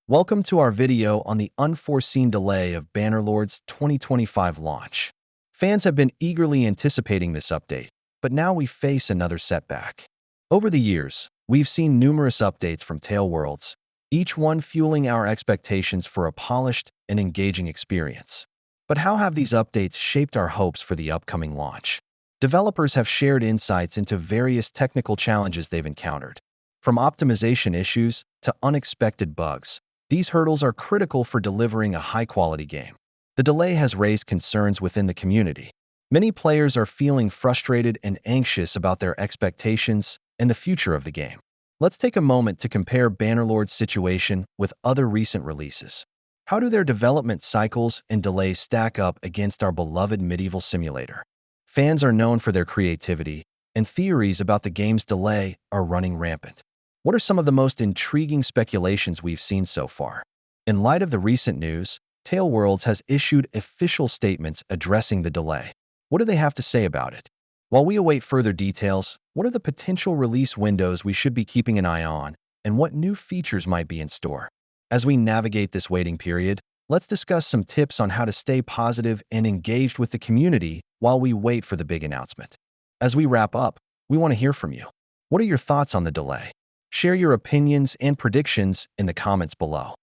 Welcome to our video on the unforeseen delay of Bannerlord's 2025 launch. Fans have been eagerly anticipating this update, but now we face another setback. Over the years, we've seen numerous updates from Tale Worlds, each one fueling our expectations for a polished and engaging experience. But how have these updates shaped our hopes for the upcoming launch? Developers have shared insights into various technical challenges they've encountered. From optimization issues to unexpected bugs, these hurdles are critical for delivering a high-quality game. The delay has raised concerns within the community. Many players are feeling frustrated and anxious about their expectations and the future of the game. Let's take a moment to compare Bannerlord's situation with other recent releases. How do their development cycles and delays stack up against our beloved medieval simulator? Fans are known for their creativity, and theories about the game's delay are running rampant. What are some of the most intriguing speculations we've seen so far? In light of the recent news, Tale Worlds has issued official statements addressing the delay. What do they have to say about it? While we await further details, what are the potential release windows we should be keeping an eye on, and what new features might be in store? As we navigate this waiting period, let's discuss some tips on how to stay positive and engaged with the community while we wait for the big announcement. As we wrap up, we want to hear from you. What are your thoughts on the delay? Share your opinions and predictions in the comments below.